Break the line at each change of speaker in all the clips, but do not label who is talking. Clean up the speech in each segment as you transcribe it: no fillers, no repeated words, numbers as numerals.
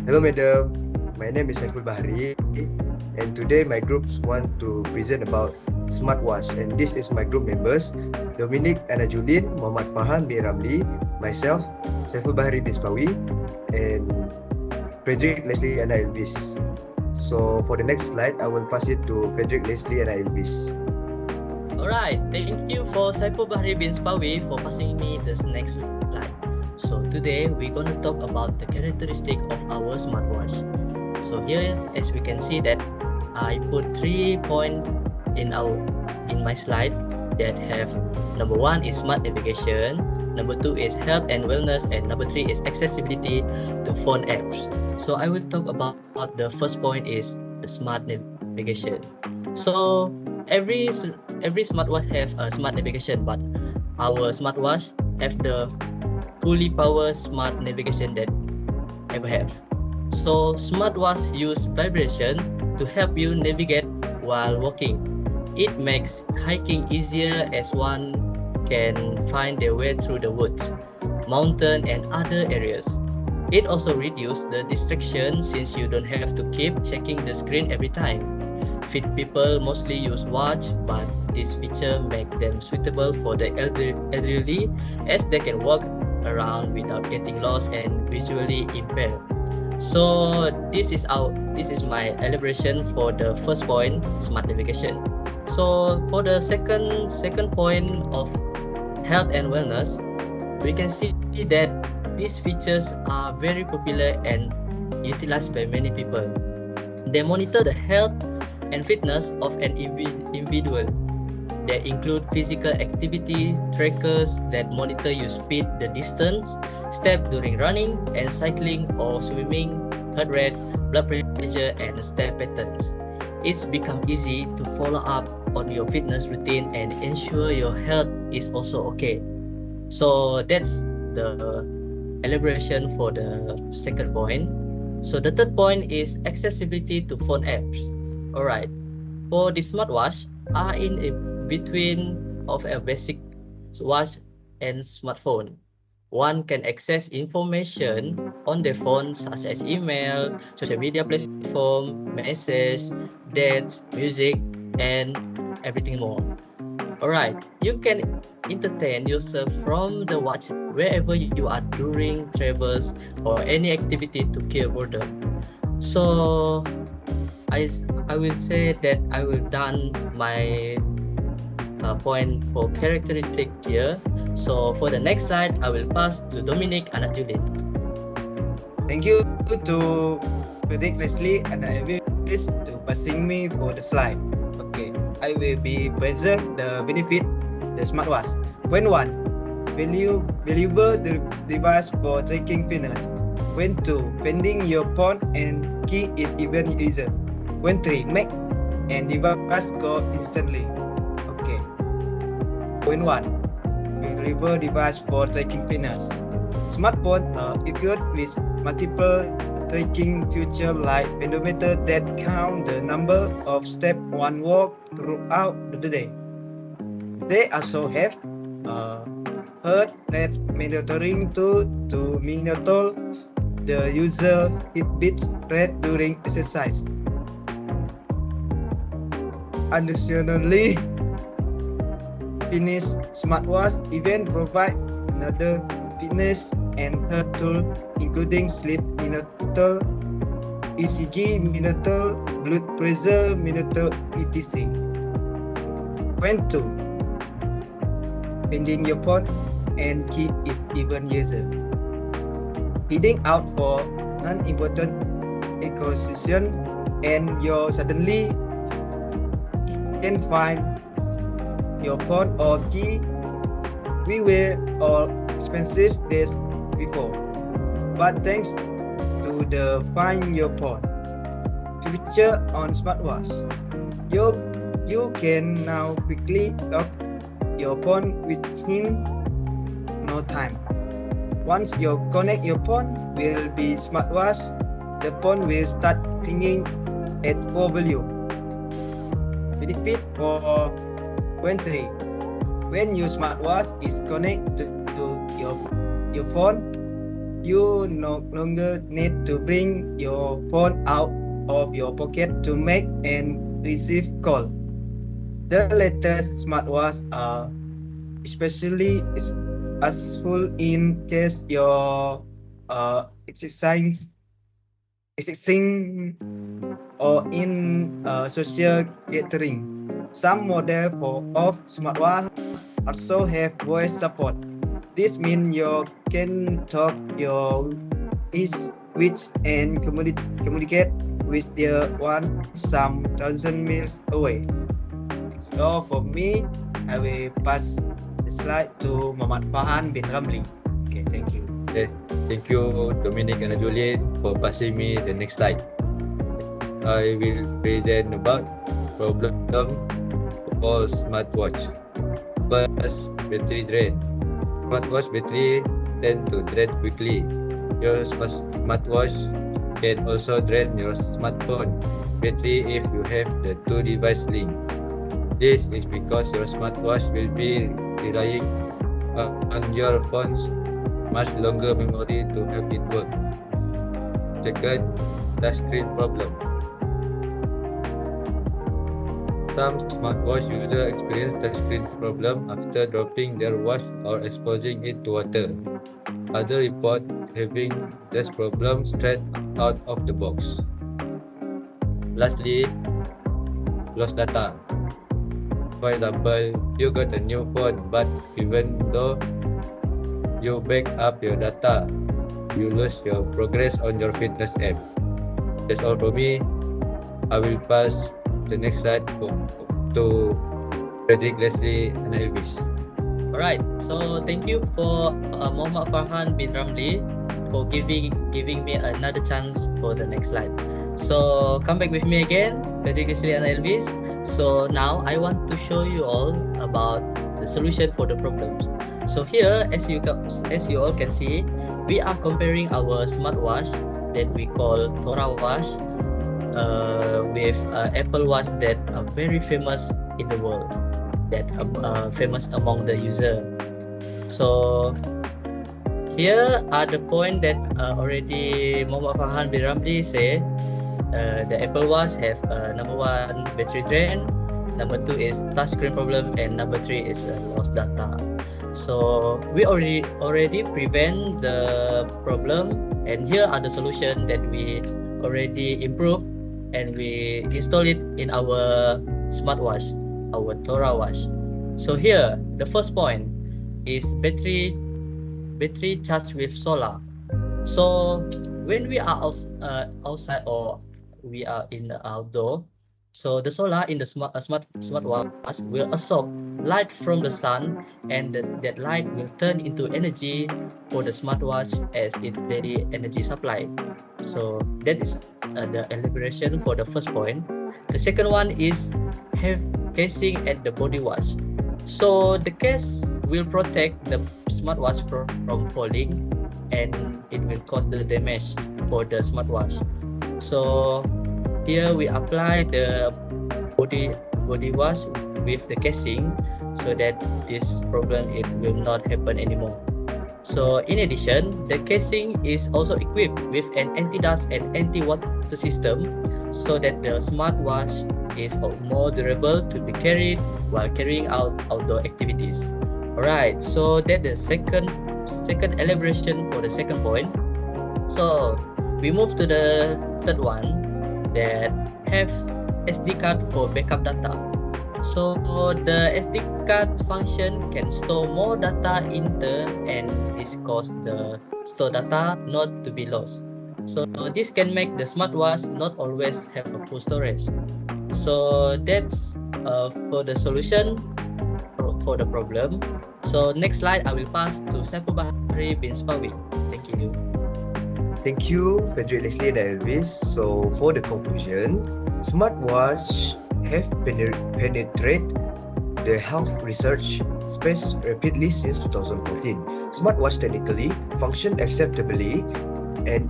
Hello, madam. My name is Saiful Bahri, and today my groups want to present about smartwatch. And this is my group members: Dominic Anajulin, Muhammad Fahan bin Ramli, myself, Saiful Bahri bin Spawi, and Frederick Leslie and Elvis. So for the next slide, I will pass it to Frederick Leslie and Elvis.
Alright, thank you for Saiful Bahri bin Spawi for passing me this next slide. So today we're gonna talk about the characteristic of our smartwatch. So here, as we can see that I put 3 points in my slide that have number 1 is smart navigation, number 2 is health and wellness, and number 3 is accessibility to phone apps. So I will talk about the first point is the smart navigation. So every smartwatch have a smart navigation, but our smartwatch have the fully powered smart navigation that ever have. So smartwatch use vibration to help you navigate while walking. It makes hiking easier as one can find their way through the woods, mountain, and other areas. It also reduces the distraction since you don't have to keep checking the screen every time. Fit people mostly use watch, but this feature makes them suitable for the elderly as they can walk around without getting lost and visually impaired. So this is my elaboration for the first point, smart navigation. So for the second point of health and wellness, we can see that these features are very popular and utilized by many people. They monitor the health and fitness of an individual. They include physical activity trackers that monitor your speed, the distance, step during running and cycling or swimming, heart rate, blood pressure, and step patterns. It's become easy to follow up on your fitness routine and ensure your health is also okay. So that's the elaboration for the second point. So the third point is accessibility to phone apps. Alright, for the smartwatch are in a between of a basic watch and smartphone. One can access information on their phone such as email, social media platform, message, dates, music, and everything more. Alright, you can entertain yourself from the watch wherever you are during travels or any activity to kill boredom. So I, I will say that I will done my point for characteristic here. So for the next slide, I will pass to Dominic Anatulin.
Thank you to Frederick Leslie and Elvis to passing me for the slide. Okay, I will be present the benefit the smartwatch. Point 1, valuable device for tracking fitness. Point 2, finding your phone and key is even easier. Point 3, make and device go instantly. Okay. Point 1, valuable device for tracking fitness. Smartphone are equipped with multiple tracking features like pedometer that count the number of steps one walk throughout the day. They also have heart rate monitoring tool to monitor the user heartbeat rate during exercise. Additionally, Finnish smartwatch even provide another fitness and health tool including sleep monitor, ECG monitor, blood pressure monitor, etc. Point 2, finding your phone and key is even easier. Heading out for non-important acquisition and you suddenly can find your phone or key we were all expensive days before, but thanks to the find your phone feature on smartwatch, you can now quickly lock your phone within no time. Once you connect your phone will be smartwatch, the phone will start pinging at full volume. Benefit for point 3, when your smartwatch is connected to your phone, You no longer need to bring your phone out of your pocket to make and receive call. The latest smartwatch are especially useful in case your existing or in social gathering. Some model of smartwatch also have voice support. This means you can talk your each which and communicate with the one some thousand miles away. So for me, I will pass the slide to Muhammad Fahan bin Ramli. Okay, thank you.
Okay, thank you, Dominic and Julian, for passing me the next slide. I will present about problem for smartwatch. First, battery drain. Smartwatch battery tend to drain quickly. Your smartwatch can also drain your smartphone battery if you have the two device link. This is because your smartwatch will be relying on your phone's much longer memory to help it work. Second, touchscreen problem. Some smartwatch users experience touchscreen problem after dropping their watch or exposing it to water. Others report having this problem straight out of the box. Lastly, lost data. For example, you got a new phone, but even though you back up your data, you lose your progress on your fitness app. That's all from me. I will pass the next slide to Frederick, Leslie, and Elvis.
Alright, so thank you for Muhammad Farhan bin Ramli for giving me another chance for the next slide. So come back with me again, Frederick, Leslie, and Elvis. So now I want to show you all about the solution for the problems. So here, as you all can see, we are comparing our smartwatch that we call Tora watch with Apple Watch that are very famous in the world, that are famous among the user. So here are the point that already Muhammad Farhan bin Ramli say. The Apple Watch have number one, battery drain, number two is touchscreen problem, and number three is lost data. So we already prevent the problem, and here are the solution that we already improved, and we install it in our smartwatch, our Tora watch. So here the first point is battery charged with solar. So when we are outside or we are in the outdoor, so the solar in the smartwatch will absorb light from the sun, and that light will turn into energy for the smartwatch as its daily energy supply. So that is the elaboration for the first point. The second one is have casing at the body watch. So the case will protect the smartwatch from falling, and it will cause the damage for the smartwatch. So here we apply the body wash with the casing, so that this problem it will not happen anymore. So in addition, the casing is also equipped with an anti-dust and anti-water system, so that the smartwatch is more durable to be carried while carrying out outdoor activities. Alright, so that's the second elaboration for the second point. So we move to the third one, that have SD card for backup data. So the SD card function can store more data in there, and this cause the stored data not to be lost. So this can make the smartwatch not always have a full storage. So that's for the solution for the problem. So next slide I will pass to Saiful Bahri bin Spawi. Thank you.
Thank you, Frederick, Leslie, and Elvis. So for the conclusion, smartwatch have penetrated the health research space rapidly since 2014. Smartwatch technically function acceptably, and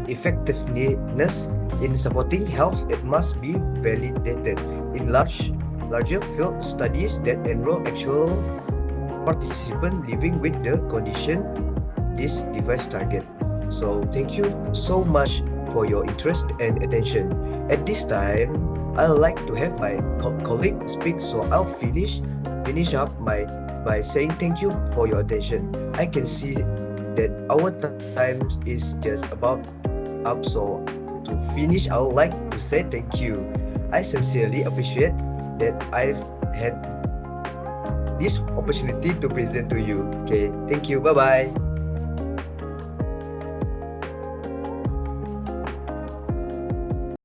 effectiveness in supporting health it must be validated in larger field studies that enroll actual participants living with the condition this device target. So thank you so much for your interest and attention. At this time, I'd like to have my colleague speak, so I'll finish up by saying thank you for your attention. I can see that our time is just about up, so to finish, I would like to say thank you. I sincerely appreciate that I've had this opportunity to present to you. Okay, thank you. Bye bye.